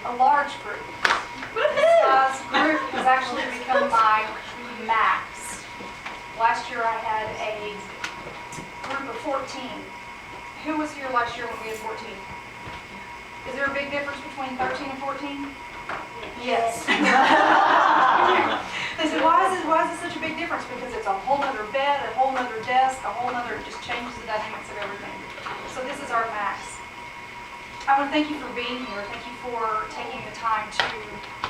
a large group. This group has actually become my max. Last year I had a group of 14. Who was here last year when we had 14? Is there a big difference between 13 and 14? Yes. They said, why is it such a big difference? Because it's a whole other bed, a whole other desk, a whole other, it just changes the dynamics of everything. So this is our max. I want to thank you for being here. Thank you for taking the time to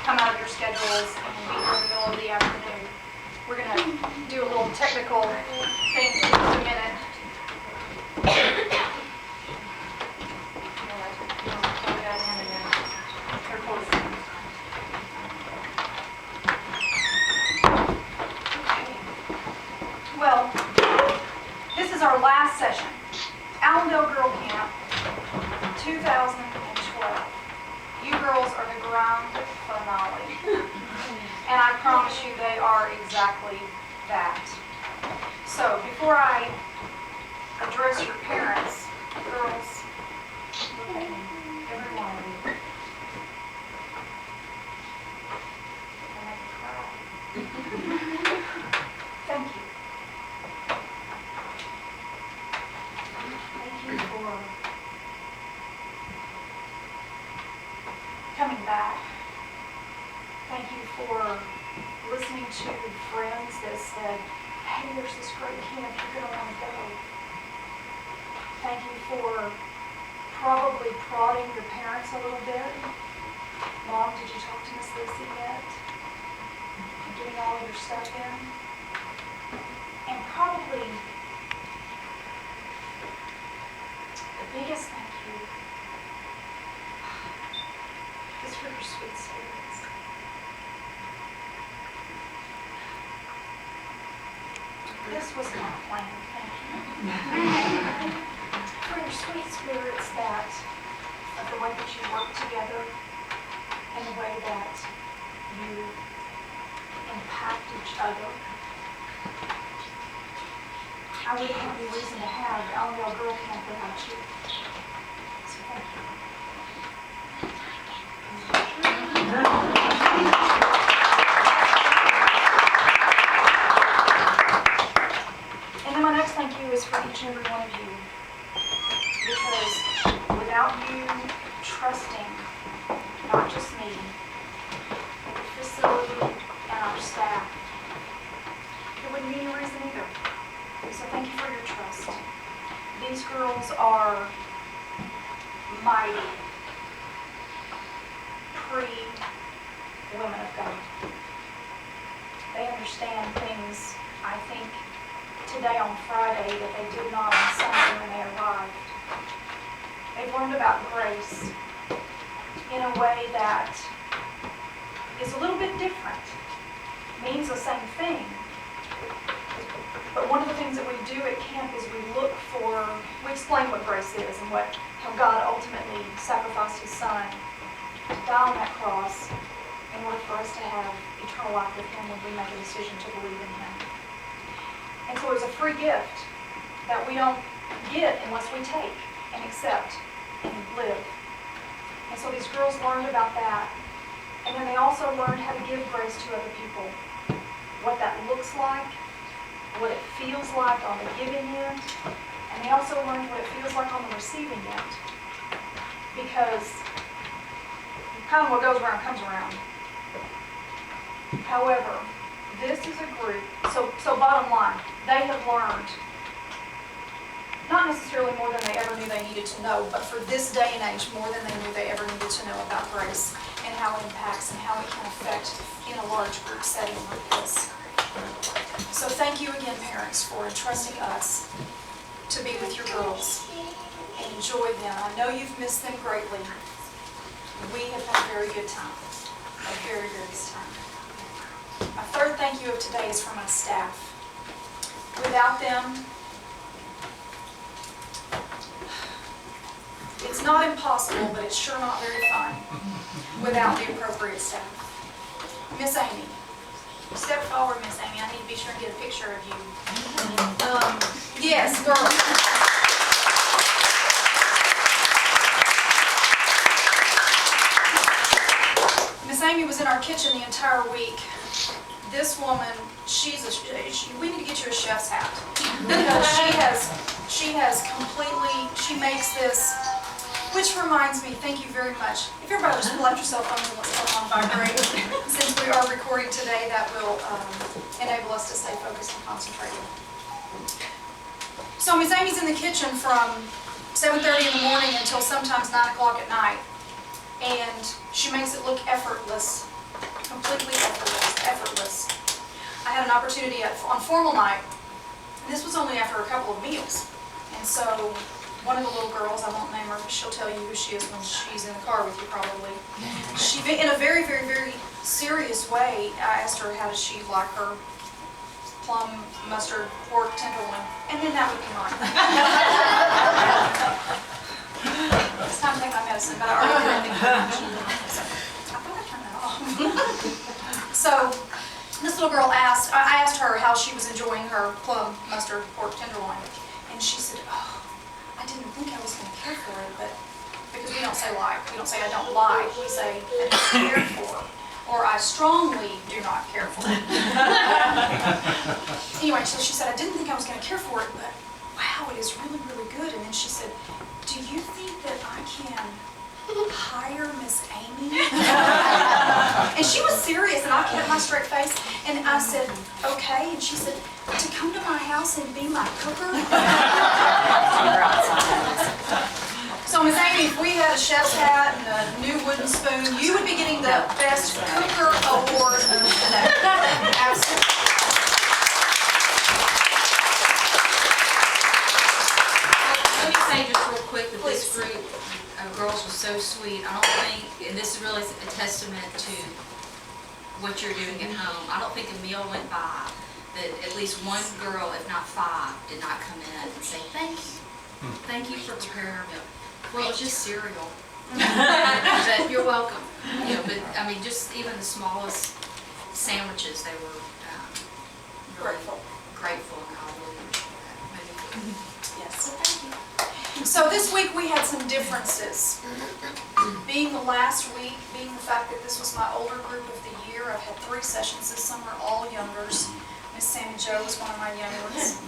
come out of your schedules and be here in the middle of the afternoon. We're going to do a little technical thing in just a minute. Well, this is our last session. Allendale Girl Camp 2012. You girls are the grand finale. And I promise you they are exactly that. So before I address your parents, girls, look at me, every one of you. I make you cry. Thank you. Thank you for coming back. Thank you for listening to friends that said, hey, there's this great camp, you're going to want to go. Thank you for probably prodding your parents a little bit. Mom, did you talk to Miss Lucy yet? And getting all of your stuff in. And probably the biggest thank you is for your sweet spirits. This was not planned, thank you. For your sweet spirits of the way that you work together and the way that you impact each other. I wouldn't have any reason to have Allendale Girl Camp without you. So thank you. And then my next thank you is for each and every one of you. Because without you trusting not just me, but the facility and our staff, there wouldn't be any reason either. So thank you for your trust. These girls are mighty, pretty women of God. They understand things, I think, today on Friday that they did not on Sunday when they arrived. They've learned about grace in a way that is a little bit different. Means the same thing. But one of the things that we do at camp is we explain what grace is and how God ultimately sacrificed His Son to die on that cross in order for us to have eternal life with Him when we make a decision to believe in Him. And so it's a free gift that we don't get unless we take and accept and live. And so these girls learned about that. And then they also learned how to give grace to other people. What that looks like, what it feels like on the giving end, and they also learned what it feels like on the receiving end. Because kind of what goes around comes around. However, this is a group, so bottom line, they have learned, not necessarily more than they ever knew they needed to know, but for this day and age, more than they knew they ever needed to know about grace and how it impacts and how it can affect in a large group setting like this. So thank you again, parents, for entrusting us to be with your girls and enjoy them. I know you've missed them greatly. We have had a very good time, a very, very good time. My third thank you of today is for my staff. Without them, it's not impossible, but it's sure not very fun without the appropriate staff. Miss Amy. Step forward, Miss Amy. I need to be sure and get a picture of you. Yes, girl. Amy was in our kitchen the entire week, this woman, we need to get you a chef's hat. Because she makes this, which reminds me, thank you very much. If everybody just pull out your cell phone and let's put on vibrate, since we are recording today, that will enable us to stay focused and concentrated. So Ms. Amy's in the kitchen from 7:30 in the morning until sometimes 9 o'clock at night. And she makes it look effortless, completely effortless. I had an opportunity on formal night, and this was only after a couple of meals. And so one of the little girls, I won't name her, but she'll tell you who she is when she's in the car with you probably. She, in a very, very, very serious way, I asked her how does she like her plum, mustard, pork tenderloin, and then that would be mine. It's time to take my medicine, but I already drank it. I thought I turned that off. So this little girl asked, I asked her how she was enjoying her plum, mustard, pork tenderloin, and she said, oh, I didn't think I was going to care for it, but because we don't say like, we don't say I don't like, we say I don't care for, or I strongly do not care for it. Anyway, so she said, I didn't think I was going to care for it, but wow, it is really, really good. And then she said, do you think that I can hire Miss Amy? And she was serious, and I kept my straight face, and I said, okay. And she said, to come to my house and be my cooker? So Miss Amy, if we had a chef's hat and a new wooden spoon, you would be getting the best cooker award of the day. Absolutely. Let me say just real quick that this group of girls was so sweet. I don't think, and this is really a testament to what you're doing at home, I don't think a meal went by that at least one girl, if not 5, did not come in and say, thank you. Thank you for preparing our meal. Well, it's just cereal. But you're welcome. You know, but I mean, just even the smallest sandwiches, they were really grateful, and I really appreciate that. Yes. So thank you. So this week we had some differences. Being the last week, being the fact that this was my older group of the year, I've had 3 sessions this summer, all youngers. Miss Sammy Jo was one of my young ones.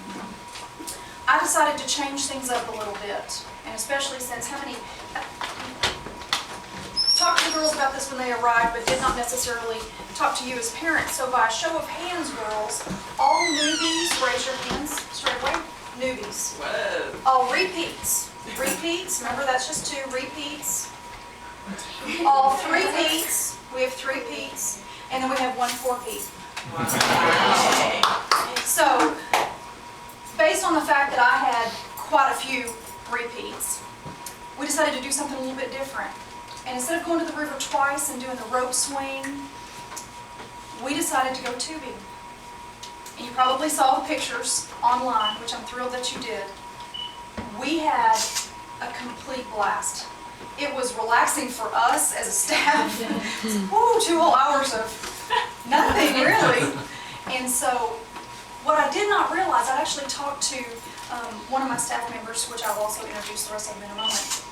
I decided to change things up a little bit, and especially since talked to the girls about this when they arrived, but did not necessarily talk to you as parents. So by a show of hands, girls, all newbies, raise your hands straight away. Newbies. Whoa. All repeats. Repeats, remember that's just 2 repeats. All 3-peats, we have 3-peats, and then we have 1 4-peat. So, based on the fact that I had quite a few repeats, we decided to do something a little bit different. And instead of going to the river twice and doing the rope swing, we decided to go tubing. And you probably saw the pictures online, which I'm thrilled that you did. We had a complete blast. It was relaxing for us as a staff. Woo, 2 whole hours of nothing really. And so what I did not realize, I actually talked to one of my staff members, which I'll also introduce the rest of them in a moment,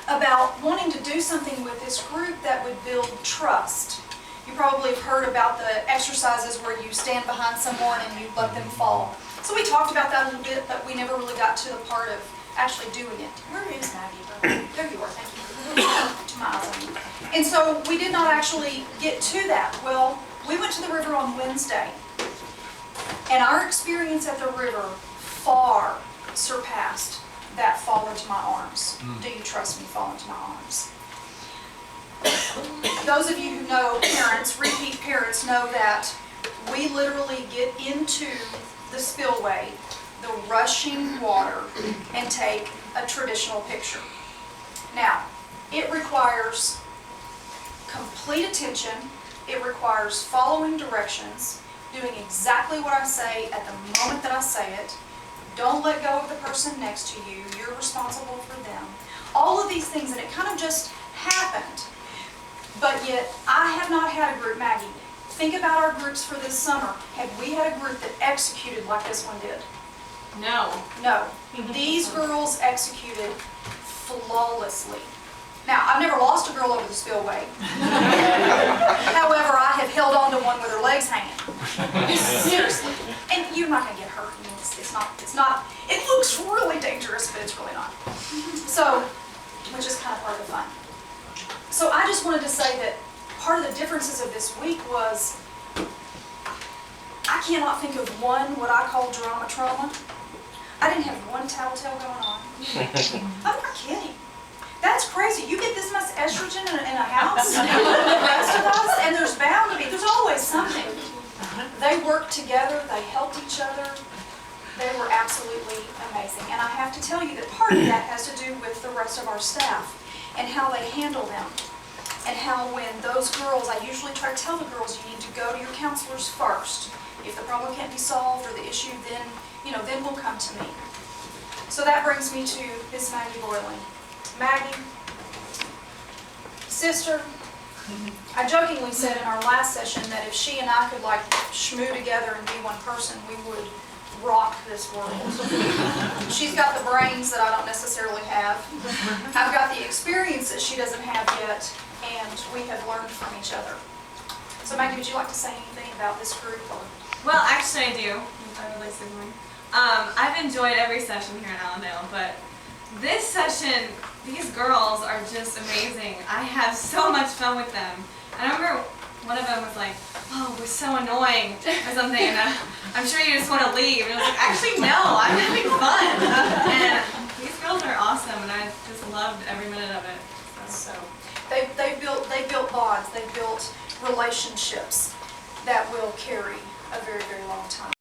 about wanting to do something with this group that would build trust. You probably have heard about the exercises where you stand behind someone and you let them fall. So we talked about that a little bit, but we never really got to the part of actually doing it. Where is Maggie? There you are, thank you. To my eyes on you. And so we did not actually get to that. Well, we went to the river on Wednesday, and our experience at the river far surpassed that fall into my arms. Do you trust me, fall into my arms? Those of you who know parents, repeat parents, know that we literally get into the spillway, the rushing water, and take a traditional picture. Now, it requires complete attention. It requires following directions, doing exactly what I say at the moment that I say it. Don't let go of the person next to you. You're responsible for them. All of these things, and it kind of just happened. But yet, I have not had a group, Maggie. Think about our groups for this summer. Have we had a group that executed like this one did? No. No. These girls executed flawlessly. Now, I've never lost a girl over the spillway. However, I have held on to one with her legs hanging. Seriously. And you're not going to get hurt. I mean, it's not, it looks really dangerous, but it's really not. So, which is kind of part of the fun. So I just wanted to say that part of the differences of this week was, I cannot think of one what I call drama trauma. I didn't have one tattletale going on. I'm not kidding. That's crazy. You get this much estrogen in a house, and the rest of us, and there's bound to be, there's always something. They worked together, they helped each other. They were absolutely amazing. And I have to tell you that part of that has to do with the rest of our staff and how they handle them. And how when those girls, I usually try to tell the girls, you need to go to your counselors first. If the problem can't be solved or the issue, then, then will come to me. So that brings me to Miss Maggie Boylan. Maggie, sister, I jokingly said in our last session that if she and I could like schmoo together and be one person, we would rock this world. She's got the brains that I don't necessarily have. I've got the experience that she doesn't have yet, and we have learned from each other. So Maggie, would you like to say anything about this group? Or? Well, actually I do. I would like to say more. I've enjoyed every session here in Allendale, but this session, these girls are just amazing. I have so much fun with them. And I remember one of them was like, "Oh, we're so annoying," or something, and I'm sure you just want to leave. And I was like, actually, no, I'm having fun. And these girls are awesome, and I just loved every minute of it. So they built bonds, they built relationships that will carry a very, very long time.